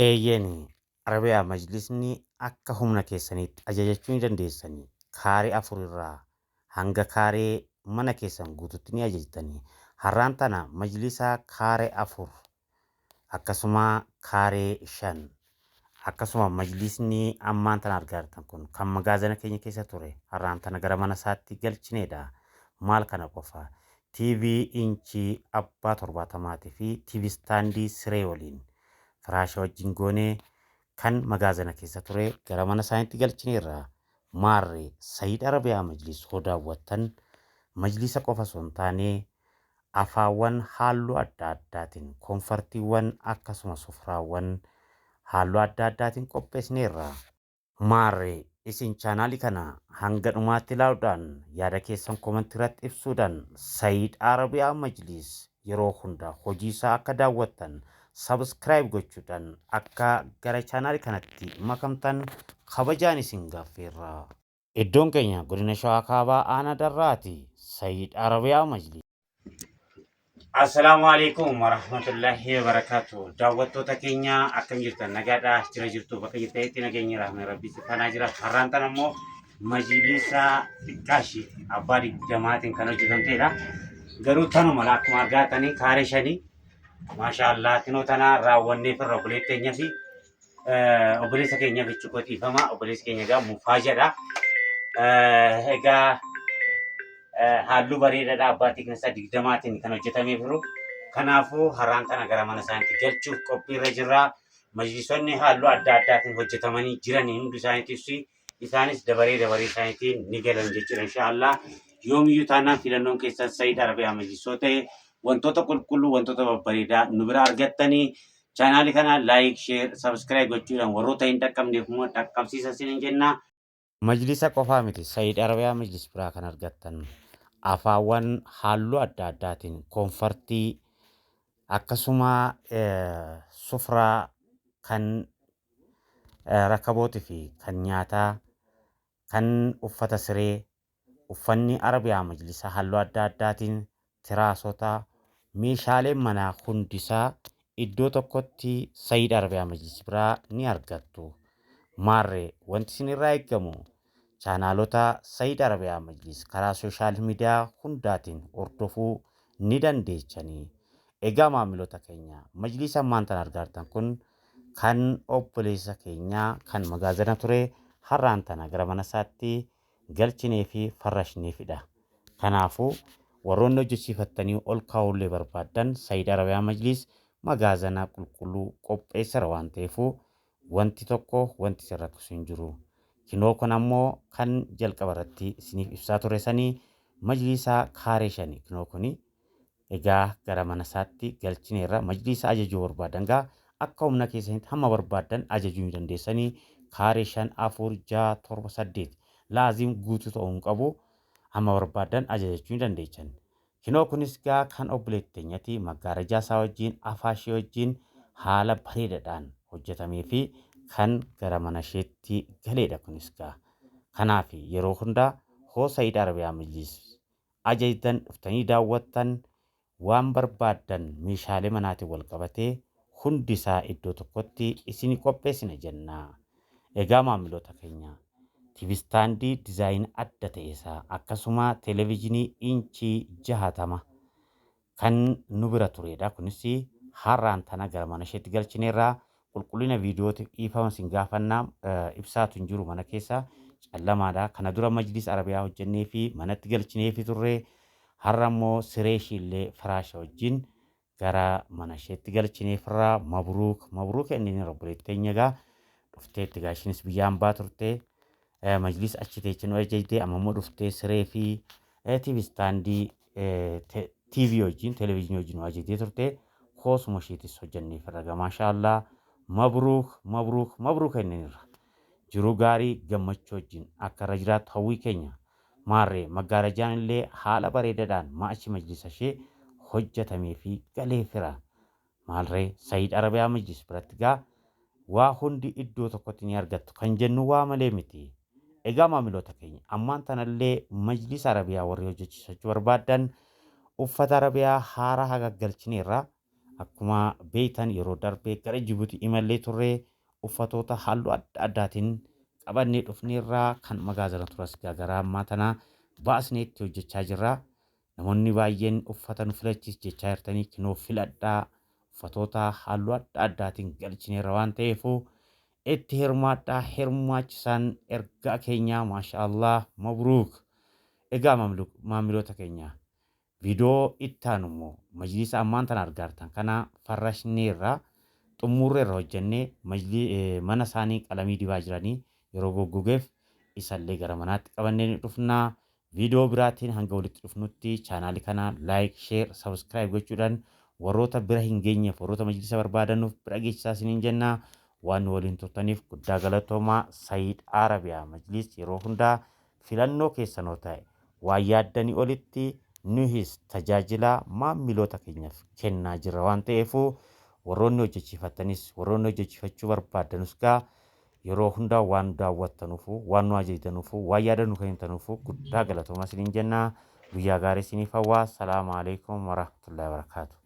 Eeyyanii Arabiyaa Majlisni akka humna keessaniitti ajajachuu ni dandeessanii. Kaaree afurirraa hanga kaaree mana keessan guututti ni ajajtanii. Har'aan tana majlisaa kaaree afur akkasuma kaaree 5 akkasuma majlisni ammaan tana argaa jirtan kun kan magaazina keenya keessa ture har'aan tana gara mana isaatti galchineedha. Maal kana qofa TV inchii abbaa 70 fi TV staandii siree waliin firaasha wajjin goonee kan magaazina keessa ture gara mana isaaniitti galchineerra. Maarree Sayyid Arabiyaa Majlis hoo daawwattan majlisa qofa osoo hin taane afaawwan halluu adda addaatiin koonfartiiwwan akkasuma sufraawwan halluu adda addaatiin qopheessineerra. Maarree isin chaanaalii kana hanga dhumaatti ilaaluudhaan yaada keessan koomentii irratti ibsuudhaan Sayyid Arabiyaa Majlis yeroo hunda hojii isaa akka daawwattan subscribe gochuudhaan akka gara chaanaalii kanatti makamtan kabajaan isin gaaffeerra. Iddoon keenya godina Shawaa Kaabaa Aanaa Darraati. Sayyid Arabiyaa Majlis. Assalamu alaikum warahmatullahi wabarakatuh. Daawwattoota keenya akkam jirtan nagaadhaa jirtu bakka jirtanitti nageenya rahmee rabbii si kanaa jira. Har'aan tan ammoo majlisa xiqqaashi abbaa digdamaatiin kan hojjetamtedha. Garuu tanuma akkuma argaatanii kaaree 5 maashaallah tinoo tana raawwannee firra obboleessa keenya fi obboleessa keenya bichuu qotiifama obboleessa keenya egaa mufaa jedha. Egaa halluu bareedaadha abbaa xiqqeessa digdamaatiin kan hojjetamee jiru. Kanaafuu har'aan tana gara mana isaaniitti galchuuf qophiirra jirra. Majlisonni halluu adda addaatiin hojjetamanii jiran hundi isaaniitis isaanis dabaree isaaniitiin ni galan jechuudha inshaallah. Yoomiyyuu taanaan filannoon keessan Sayyid Arabiyaa Majlisoo ta'e wantoota qulqulluu wantoota babbareedaa nu bira argattanii chaanaalii kana laayik sheer sabskiraayib gochuudhaan warroota hin dhaqqabneef immoo dhaqqabsiisa isiniin jenna. Majlisa qofaa miti Sayyid Arabiyaa Majlis biraa kan argattan afaawwan halluu adda addaatiin koonfartii akkasuma sufraa kan rakabootii fi kan nyaataa kan uffata siree uffanni Arabiyaa Majlisa halluu adda addaatiin tiraasota meeshaaleen manaa hundisaa iddoo tokkotti Sayyid Arabiyaa Majlis biraa ni argattu. Maarree wanti isinirraa eeggamu chaanaalota Sayyid Arabiyaa Majlis karaa sooshaal miidiyaa hundaatiin hordofuu ni dandeechanii. Egaa maamiltoota keenya majlisa ammaan tan argaartan kun kan obboleessa keenyaa kan magaazina ture har'aan tana gara mana isaatti galchinee fi farrashneefidha. Kanaafuu warroonni hojjechiifattanii ol kaa'ullee barbaadan Sayyid Arabiyaa Majlis magaazina qulqulluu qopheessara waan ta'eefuu wanti tokko wanti sirrakkisu hin jiru. Kinoo kun ammoo kan jalqaba irratti isiniif ibsaa ture sanii majlisa kaaree 5 kinoo kuni egaa gara mana isaatti galchineerra. Majlisa ajajuu barbaadan gaa akka humna keessanitti hamma barbaadan ajajuu ni dandeessanii. Kaaree 5 4 6 7 8 laazim guutuu ta'uu hin qabu. Hamma barbaadan ajajachuu ni dandeessan. Kinoo kunis gaa kan obboleettii keenyatti maggaarajaa isaa wajjin afaashee wajjin haala bareedaadhaan hojjetamee fi kan gara mana isheetti galeedha kunis gaa. Kanaaf yeroo hundaa hoo Sayyid Arabiyaa Majlis ajajdan dhuftanii daawwattan waan barbaadan meeshaalee manaatiin wal qabatee hundi isaa iddoo tokkotti isin qopheessina jenna. Egaa maamiltoota keenya TV staandii dizaayinii adda ta'e isaa akkasuma televezyiinii inchii 60 kan nu bira turedha. Kunis har'aan tana gara mana isheetti galchineerra. Qulqullina viidiyootiif dhiifama isin gaafannaa ibsaatu hin jiru mana keessa callamaadha. Kana dura majlis Arabiyaa hojjennee fi manatti galchinee fi turre har'a immoo siree ishiillee firaasha wajjin gara mana isheetti galchinee firraa mabruuk inni obboleettii keenya egaa dhufteetti egaa ishiinis biyyaan baa turte. Majlis achi teessee nu ajajtee amma immoo dhuftee siree fi TV staandii TV wajjin televezyiinii wajjin nu ajajtee turte. Koosuma isheetis hojjennee firra maashaallah. Mabruuk innirra jiruu gaarii gammachuu wajjin akka irra jiraattu hawwii keenya. Maarree maggaarajaan illee haala bareedaadhaan maachi majlisa ishee hojjetamee fi galee fira. Maalree Sayyid Arabiyaa Majlis biratti gaa waa hundi iddoo tokkotti ni argattu kan jennu waa malee miti. Egaa maamiltoota keenya ammaan tanallee majlisa Arabiyaa warri hojjechiisachuu barbaadan uffata Arabiyaa haaraa hagaggalchineerra. akkuma beektan yeroo darbee gara Jibuutii imallee turre uffatoota halluu adda addaatiin qabannee dhufneerraa kan magaazana turas gara ammaa tana baasnee itti hojjechaa jirra. Namoonni baay'een uffata nu filachiis jechaa jirtanii kinoo filadhaa uffatoota halluu adda addaatiin galchineerra waan ta'eefu itti hirmaadhaa hirmaachisaan ergaa keenyaa maashaallah mabruuk. Egaa maamiloota keenya viidiyoo itti aanu immoo majlisa ammaan tana argaartan kana farrashneerra xumurreerra hojjennee mana isaanii qalamii dibaa jiranii yeroo goggogeef isallee gara manaatti qabannee ni dhufnaa. Viidiyoo biraatiin hanga walitti dhufnutti chaanaalii kana laayik, sheer, sabskiraayib gochuudhaan warroota bira hin geenyeef warroota majlisa barbaadannuuf bira geessisaa isiniin jennaa. Waan waliin turtaniif guddaa galatoomaa. Sayiid Arabiyaa majlis yeroo hundaa filannoo keessanoo ta'e waan yaaddanii olitti nuhis tajaajila maamiloota keenyaaf kennaa jirra waan ta'eefu warroonni hojjechiifattanis warroonni hojjechiifachuu barbaadanis gaa yeroo hundaa waan daawwattanuufu waan nu ajajdanuufu waan yaadannu kennitanuufu guddaa galatoomaa isiniin jennaa. Guyyaa gaarii isiniif hawwaa. Salaamu alaikum warahmatullahi wabarakatuh.